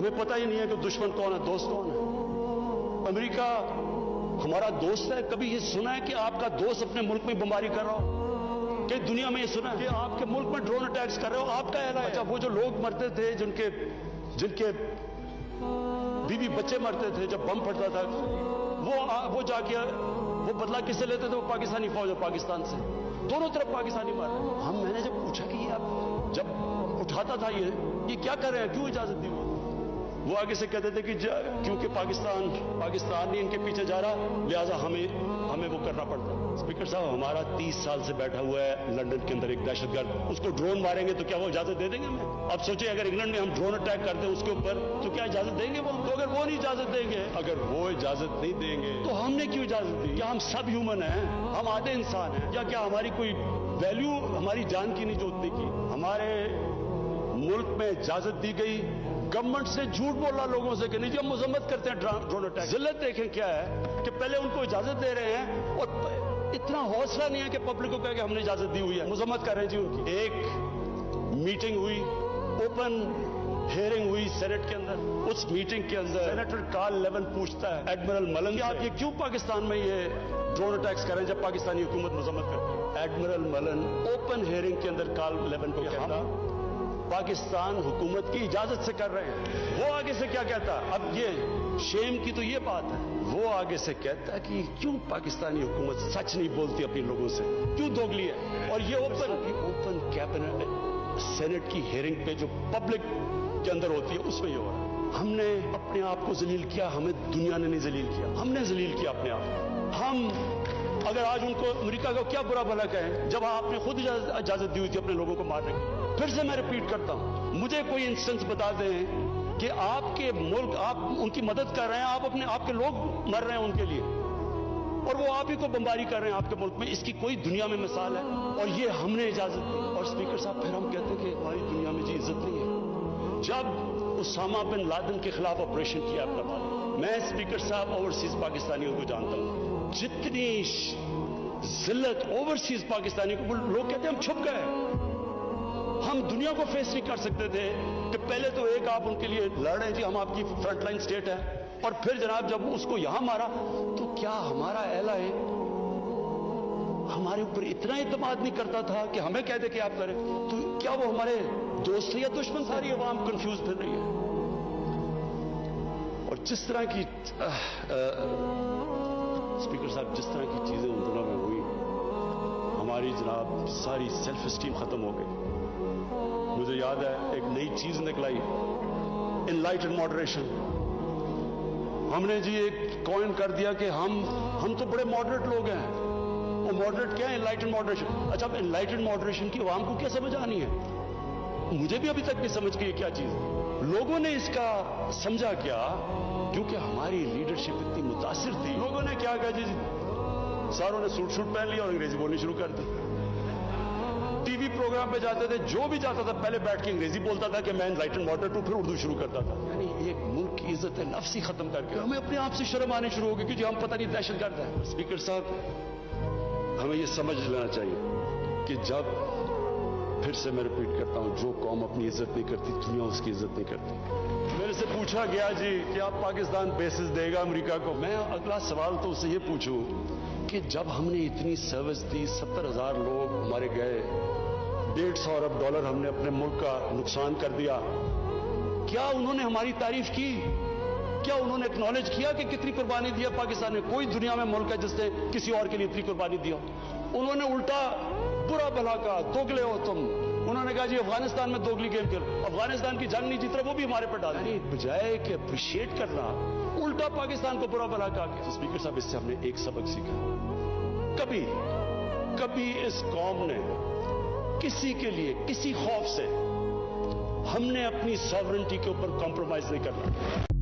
हमें पता ही नहीं है कि दुश्मन कौन है, दोस्त कौन है। अमेरिका हमारा दोस्त है, कभी ये सुना है कि आपका दोस्त अपने मुल्क में बमबारी कर रहा हो? कि दुनिया में ये सुना है कि आपके मुल्क में ड्रोन अटैक्स कर रहे हो? आपका एला है। अच्छा, वो जो लोग मरते थे, जिनके बीवी बच्चे मरते थे जब बम फटता था, वो जाके वो बदला किससे लेते थे? वो पाकिस्तानी फौज और पाकिस्तान से, दोनों तरफ पाकिस्तानी मार रहे हैं। मैंने जब पूछा कि आप जब उठाता था ये क्या कर रहे हैं, क्यों इजाजत दी? वो आगे से कहते थे कि क्योंकि पाकिस्तान ही इनके पीछे जा रहा, लिहाजा हमें वो करना पड़ता। स्पीकर साहब, हमारा 30 साल से बैठा हुआ है लंदन के अंदर एक दहशतगर्द, उसको ड्रोन मारेंगे तो क्या वो इजाजत दे देंगे हमें? अब सोचिए, अगर इंग्लैंड में हम ड्रोन अटैक करते हैं उसके ऊपर, तो क्या इजाजत देंगे वो? तो अगर वो नहीं इजाजत देंगे, अगर वो इजाजत नहीं देंगे, तो हमने क्यों इजाजत दी? क्या हम सब ह्यूमन हैं? हम आधे इंसान हैं? या क्या हमारी कोई वैल्यू हमारी जान की नहीं जोतने की? हमारे मुल्क में इजाजत दी गई, गवर्नमेंट से झूठ बोला लोगों से कि नहीं जी हम मजम्मत करते हैं ड्रोन अटैक। जिल्लत देखें क्या है कि पहले उनको इजाजत दे रहे हैं और इतना हौसला नहीं है कि पब्लिक को कहे कि हमने इजाजत दी हुई है, मजम्मत कर रहे हैं जी उनकी। एक मीटिंग हुई, ओपन हियरिंग हुई सेनेट के अंदर। उस मीटिंग के अंदर सेनेटर कार्ल लेवन पूछता है एडमिरल मलन, आप ये क्यों पाकिस्तान में ये ड्रोन अटैक्स करें जब पाकिस्तानी हुकूमत मजम्मत करती है? एडमिरल मलन ओपन हियरिंग के अंदर कार्ल लेवन को कहता पाकिस्तान हुकूमत की इजाजत से कर रहे हैं। वो आगे से क्या कहता? अब ये शेम की तो ये बात है, वो आगे से कहता कि क्यों पाकिस्तानी हुकूमत सच नहीं बोलती अपने लोगों से, क्यों दोगली है? और ये ओपन कैबिनेट सेनेट की हियरिंग पे जो पब्लिक के अंदर होती है उसमें ये हो रहा है। हमने अपने आप को जलील किया, हमें दुनिया ने नहीं जलील किया, हमने जलील किया अपने आप को। हम अगर आज उनको अमेरिका को क्या बुरा भला कहें जब आपने खुद इजाजत दी हुई थी अपने लोगों को मारने की? फिर से मैं रिपीट करता हूं, मुझे कोई इंस्टेंस बता दें कि आपके मुल्क, आप उनकी मदद कर रहे हैं, आपके लोग मर रहे हैं उनके लिए, और वो आप ही को बमबारी कर रहे हैं आपके मुल्क में। इसकी कोई दुनिया में मिसाल है? और ये हमने इजाजत दी। और स्पीकर साहब, फिर हम कहते हैं कि हमारी दुनिया में जी इज्जत नहीं है। जब उसामा बिन लादेन के खिलाफ ऑपरेशन किया अपना भारत, मैं स्पीकर साहब ओवरसीज पाकिस्तानियों को जानता हूं, जितनी जिल्लत ओवरसीज पाकिस्तानी को, लोग कहते हैं हम छुप गए, हम दुनिया को फेस नहीं कर सकते थे कि पहले तो एक आप उनके लिए लड़ रहे थे, हम आपकी फ्रंटलाइन स्टेट है, और फिर जनाब जब उसको यहां मारा तो क्या हमारा एला है हमारे ऊपर इतना इत्मीनान नहीं करता था कि हमें कह दे कि आप करें? तो क्या वो हमारे दोस्त या दुश्मन? सारी अवाम कंफ्यूज फिर रही है। और जिस तरह की स्पीकर साहब, जिस तरह की चीजें उन दिनों में हुई, हमारी जनाब सारी सेल्फ स्टीम खत्म हो गई। मुझे याद है एक नई चीज निकलाई, इनलाइटेड मॉडरेशन। हमने जी एक कॉइन कर दिया कि हम तो बड़े मॉडरेट लोग हैं। वो मॉडरेट क्या है? Enlightened moderation. अच्छा, अब इनलाइटेड मॉडरेशन की आवाम को क्या समझ आनी है? मुझे भी अभी तक नहीं समझ गई क्या चीज है। लोगों ने इसका समझा क्या? क्योंकि हमारी लीडरशिप इतनी मुतासिर थी, लोगों ने क्या कहा जी, सारों ने सूट पहन लिया और अंग्रेजी बोलनी शुरू कर दी। टीवी प्रोग्राम पे जाते थे, जो भी जाता था पहले बैठ के अंग्रेजी बोलता था कि मैं इनलाइटेड मॉडरेट हूं, फिर उर्दू शुरू करता था। यानी एक मुल्क की इज्जत नफ्स ही खत्म करके हमें अपने आप से शर्म आनी शुरू हो गई कि हम पता नहीं दहशतगर्द हैं। स्पीकर साहब, हमें यह समझ लेना चाहिए कि जब, फिर से मैं रिपीट करता हूं, जो कौम अपनी इज्जत नहीं करती, दुनिया उसकी इज्जत नहीं करती। मेरे से पूछा गया जी कि आप पाकिस्तान बेसिस देगा अमेरिका को? मैं अगला सवाल तो उससे ये पूछूं कि जब हमने इतनी सर्विस दी, 70,000 लोग हमारे गए, $150 अरब हमने अपने मुल्क का नुकसान कर दिया, क्या उन्होंने हमारी तारीफ की? क्या उन्होंने एक्नॉलेज किया कि कितनी कुर्बानी दिया पाकिस्तान ने? कोई दुनिया में मुल्क है जिसने किसी और के लिए इतनी कुर्बानी दिया? उन्होंने उल्टा बुरा भला कहा, दोगले हो तुम। उन्होंने कहा जी अफगानिस्तान में दोगली गेम खेलो, अफगानिस्तान की जंग नहीं जीत रहे, वो भी हमारे पर डाल दी। बजाय कि अप्रिशिएट करना, उल्टा पाकिस्तान को बुरा भला कहा। तो स्पीकर साहब, इससे हमने एक सबक सीखा, कभी इस कौम ने किसी के लिए, किसी खौफ से, हमने अपनी सॉवरेनिटी के ऊपर कॉम्प्रोमाइज नहीं करना।